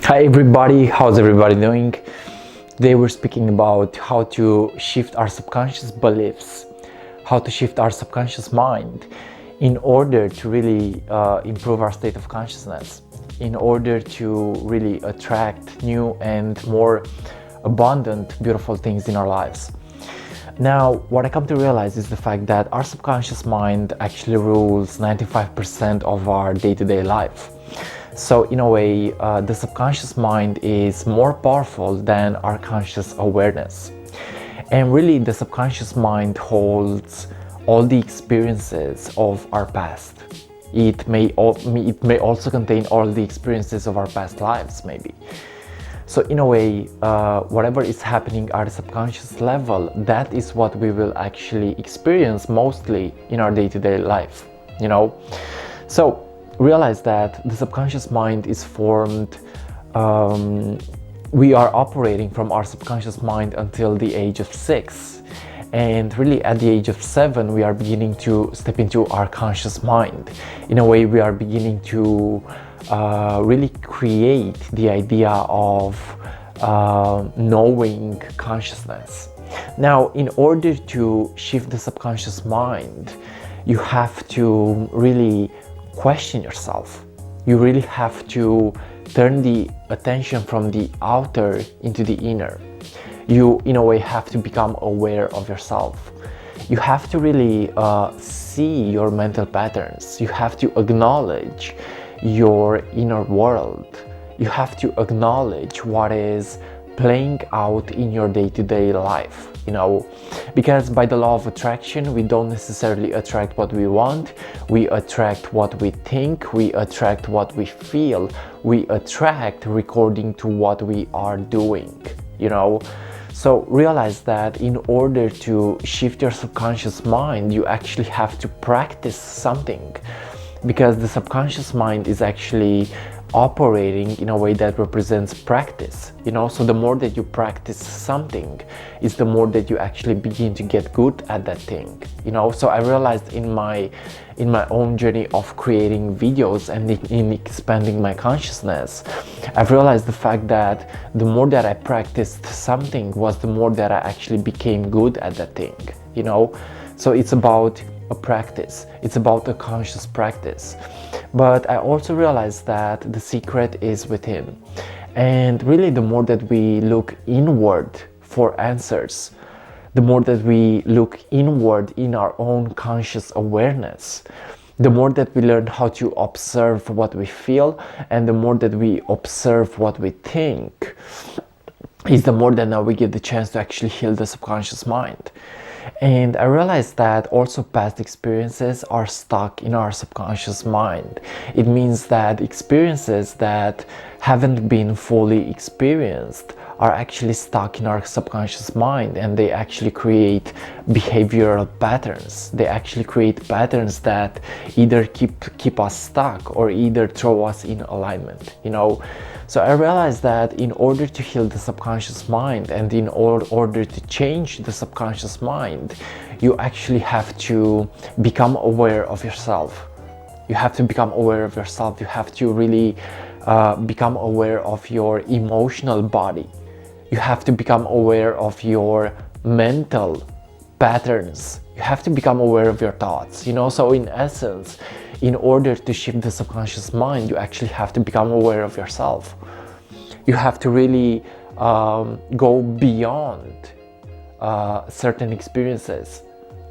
Hi everybody, how's everybody doing? Today we're speaking about how to shift our subconscious beliefs, how to shift our subconscious mind in order to really improve our state of consciousness, in order to really attract new and more abundant, beautiful things in our lives. Now, what I come to realize is the fact that our subconscious mind actually rules 95% of our day-to-day life. So in a way, the subconscious mind is more powerful than our conscious awareness. And really, the subconscious mind holds all the experiences of our past. It may also contain all the experiences of our past lives, maybe. So in a way, whatever is happening at a subconscious level, that is what we will actually experience mostly in our day-to-day life, you know. So realize that the subconscious mind is formed, we are operating from our subconscious mind until the age of 6. And really at the age of 7, we are beginning to step into our conscious mind. In a way, we are beginning to really create the idea of knowing consciousness. Now, in order to shift the subconscious mind, you have to really question yourself. You really have to turn the attention from the outer into the inner. You, in a way, have to become aware of yourself. You have to really see your mental patterns. You have to acknowledge your inner world. You have to acknowledge what is playing out in your day-to-day life, you know, because by the law of attraction, we don't necessarily attract what we want. We attract what we think, we attract what we feel, we attract according to what we are doing, you know. So realize that in order to shift your subconscious mind, you actually have to practice something, because the subconscious mind is actually operating in a way that represents practice, you know. So the more that you practice something is the more that you actually begin to get good at that thing, you know. So I realized in my own journey of creating videos and in expanding my consciousness, I've realized the fact that the more that I practiced something was the more that I actually became good at that thing, you know. So it's about a practice, it's about a conscious practice. But I also realized that the secret is within. And really, the more that we look inward for answers, the more that we look inward in our own conscious awareness, the more that we learn how to observe what we feel, and the more that we observe what we think, is the more that now we get the chance to actually heal the subconscious mind. And I realized that also past experiences are stuck in our subconscious mind. It means that experiences that haven't been fully experienced are actually stuck in our subconscious mind, and they actually create behavioral patterns. They actually create patterns that either keep us stuck or either throw us in alignment, you know. So I realized that in order to heal the subconscious mind and in order to change the subconscious mind, you actually have to become aware of yourself. You have to become aware of yourself. You have to really become aware of your emotional body. You have to become aware of your mental patterns. You have to become aware of your thoughts, you know. So in essence, in order to shift the subconscious mind, you actually have to become aware of yourself. You have to really go beyond certain experiences.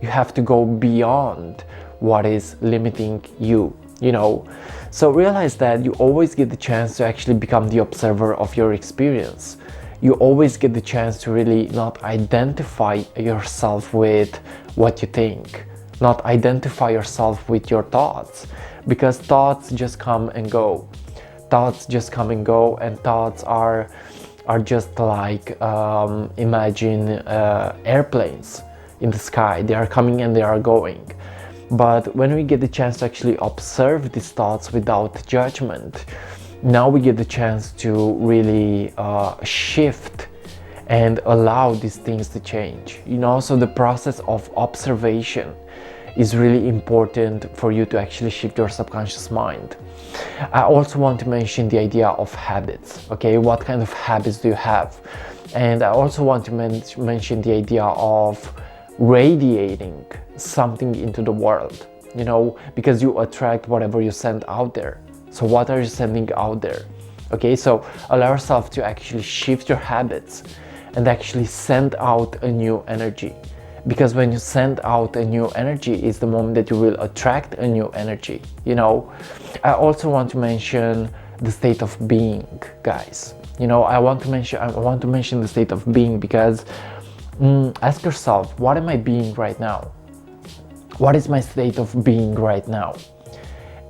You have to go beyond what is limiting you, you know. So realize that you always get the chance to actually become the observer of your experience. You always get the chance to really not identify yourself with what you think, not identify yourself with your thoughts, because thoughts just come and go. Thoughts just come and go, and thoughts are just like imagine airplanes in the sky. They are coming and they are going. But when we get the chance to actually observe these thoughts without judgment, now we get the chance to really shift and allow these things to change, you know. So the process of observation is really important for you to actually shift your subconscious mind. I also want to mention the idea of habits. Okay, what kind of habits do you have? And I also want to mention the idea of radiating something into the world, you know, because you attract whatever you send out there. So what are you sending out there? Okay, so allow yourself to actually shift your habits and actually send out a new energy, because when you send out a new energy is the moment that you will attract a new energy, you know. I also want to mention the state of being, guys. You know, I want to mention the state of being, because ask yourself, what am I being right now? What is my state of being right now?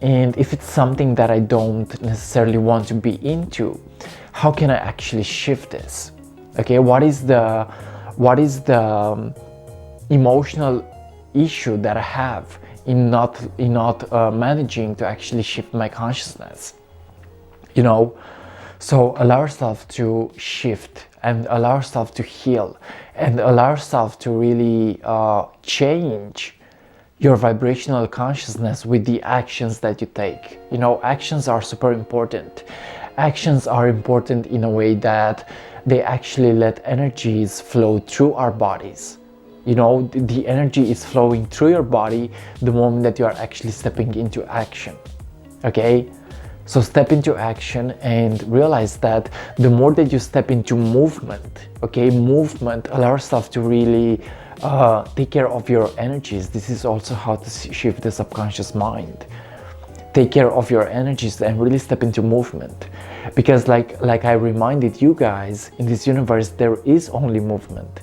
And if it's something that I don't necessarily want to be into, how can I actually shift this? Okay, what is the emotional issue that I have in not managing to actually shift my consciousness, you know? So allow yourself to shift and allow yourself to heal and allow yourself to really change your vibrational consciousness with the actions that you take. You know, actions are super important. Actions are important in a way that they actually let energies flow through our bodies. You know, the energy is flowing through your body the moment that you are actually stepping into action. Okay? So step into action and realize that the more that you step into movement, okay, movement, allow yourself to really take care of your energies. This is also how to shift the subconscious mind. Take care of your energies and really step into movement. Because like I reminded you guys, in this universe, there is only movement.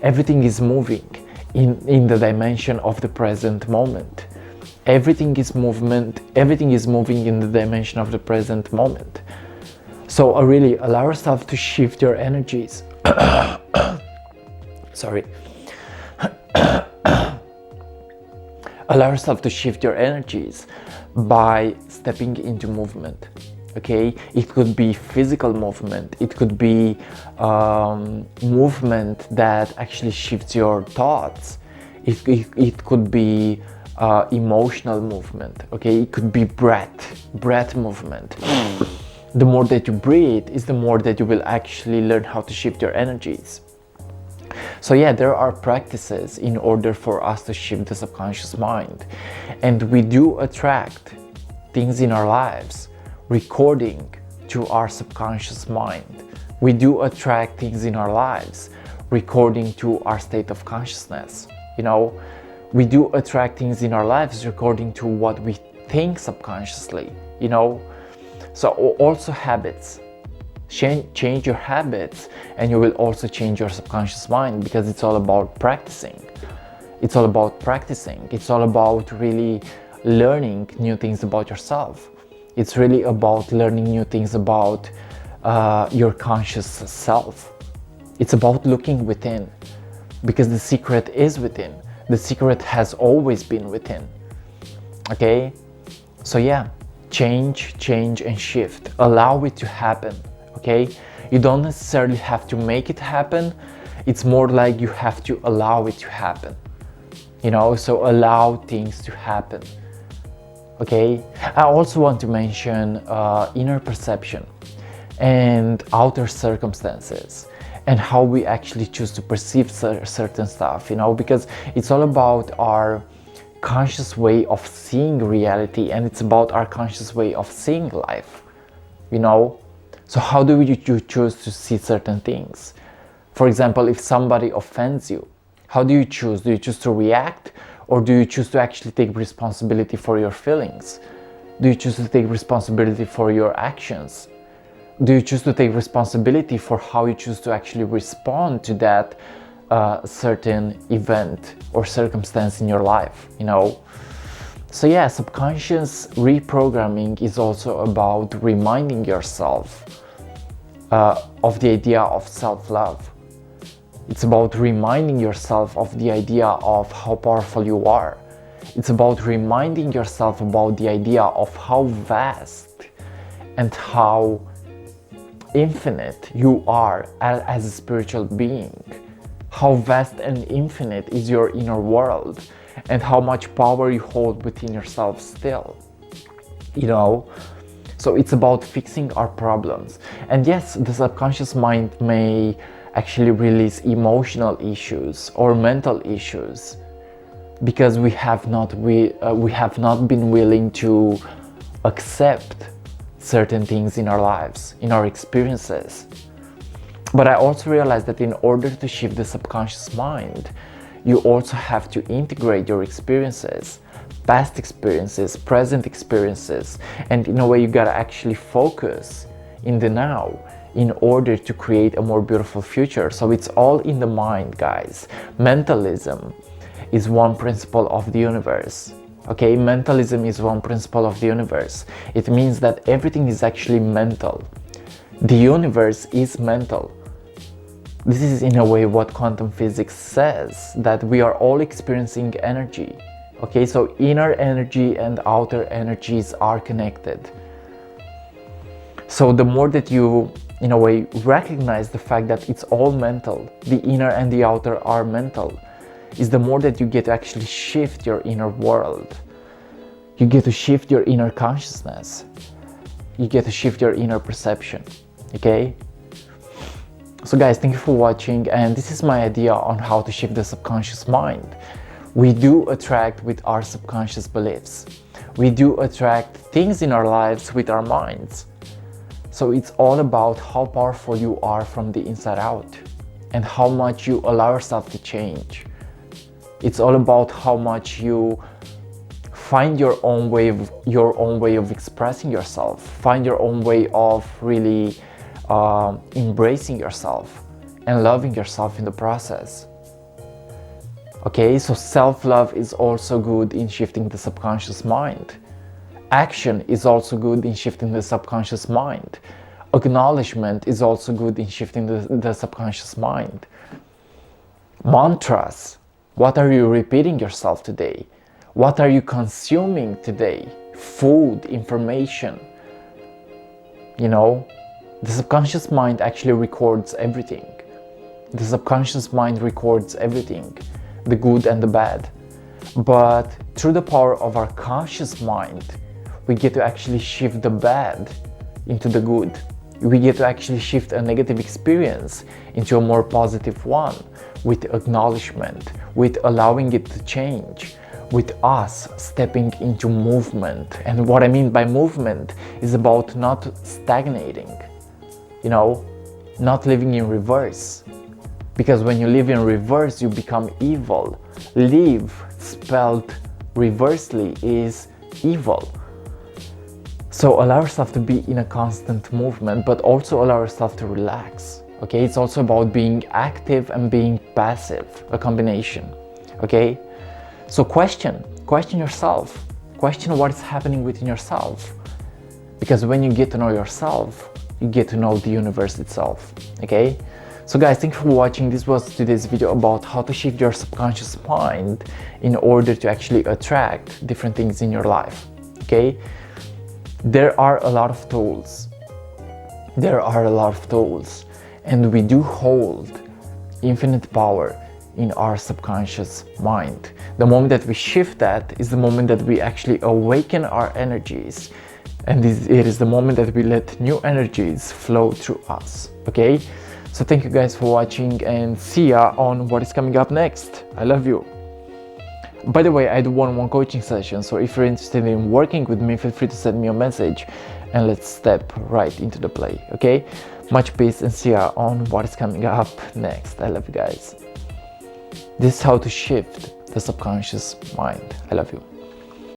Everything is moving in the dimension of the present moment. Everything is movement, everything is moving in the dimension of the present moment. So really allow yourself to shift your energies. Sorry. Allow yourself to shift your energies by stepping into movement. Okay, it could be physical movement, it could be movement that actually shifts your thoughts, it could be emotional movement. Okay, it could be breath movement. The more that you breathe is the more that you will actually learn how to shift your energies. So yeah, there are practices in order for us to shift the subconscious mind, and we do attract things in our lives recording to our subconscious mind. We do attract things in our lives recording to our state of consciousness. You know, we do attract things in our lives according to what we think subconsciously, you know. So also habits. Change your habits and you will also change your subconscious mind, because it's all about practicing. It's all about practicing. It's all about really learning new things about yourself. It's really about learning new things about your conscious self. It's about looking within, because the secret is within. The secret has always been within. Okay? So yeah, change and shift. Allow it to happen. Okay? You don't necessarily have to make it happen. It's more like you have to allow it to happen. You know, so allow things to happen. Okay? I also want to mention inner perception and outer circumstances, and how we actually choose to perceive certain stuff, you know, because it's all about our conscious way of seeing reality, and it's about our conscious way of seeing life, you know. So how do you choose to see certain things? For example, if somebody offends you, how do you choose? Do you choose to react, or do you choose to actually take responsibility for your feelings? Do you choose to take responsibility for your actions? Do you choose to take responsibility for how you choose to actually respond to that certain event or circumstance in your life, you know? So yeah, subconscious reprogramming is also about reminding yourself of the idea of self-love. It's about reminding yourself of the idea of how powerful you are. It's about reminding yourself about the idea of how vast and how infinite you are as a spiritual being. How vast and infinite is your inner world, and how much power you hold within yourself still. You know, So it's about fixing our problems. And yes, the subconscious mind may actually release emotional issues or mental issues because we have not been willing to accept certain things in our lives, in our experiences. But I also realized that in order to shift the subconscious mind, you also have to integrate your experiences, past experiences, present experiences, and in a way you gotta actually focus in the now in order to create a more beautiful future. So it's all in the mind, guys. Mentalism is one principle of the universe. Okay, mentalism is one principle of the universe. It means that everything is actually mental. The universe is mental. This is in a way what quantum physics says, that we are all experiencing energy. Okay, so inner energy and outer energies are connected. So the more that you, in a way, recognize the fact that it's all mental, the inner and the outer are mental, is the more that you get to actually shift your inner world. You get to shift your inner consciousness. You get to shift your inner perception. Okay? So guys, thank you for watching, and this is my idea on how to shift the subconscious mind. We do attract with our subconscious beliefs. We do attract things in our lives with our minds. So it's all about how powerful you are from the inside out and how much you allow yourself to change. It's all about how much you find your own way of expressing yourself, find your own way of really embracing yourself and loving yourself in the process. Okay, so self-love is also good in shifting the subconscious mind. Action is also good in shifting the subconscious mind. Acknowledgement is also good in shifting the subconscious mind. Mantras. What are you repeating yourself today? What are you consuming today? Food, information. You know, the subconscious mind actually records everything. The subconscious mind records everything, the good and the bad. But through the power of our conscious mind, we get to actually shift the bad into the good. We get to actually shift a negative experience into a more positive one with acknowledgement, with allowing it to change, with us stepping into movement. And what I mean by movement is about not stagnating, you know, not living in reverse. Because when you live in reverse, you become evil. Live, spelled reversely, is evil. So allow yourself to be in a constant movement, but also allow yourself to relax. Okay, it's also about being active and being passive, a combination. Okay, so question yourself, question what is happening within yourself. Because when you get to know yourself, you get to know the universe itself. Okay, so guys, thank you for watching. This was today's video about how to shift your subconscious mind in order to actually attract different things in your life. Okay, there are a lot of tools. And we do hold infinite power in our subconscious mind. The moment that we shift that is the moment that we actually awaken our energies. And it is the moment that we let new energies flow through us. Okay? So thank you guys for watching, and see ya on what is coming up next. I love you. By the way, I do one-on-one coaching sessions, so if you're interested in working with me, feel free to send me a message and let's step right into the play. Okay? Much peace, and see ya on what is coming up next. I love you guys. This is how to shift the subconscious mind. I love you.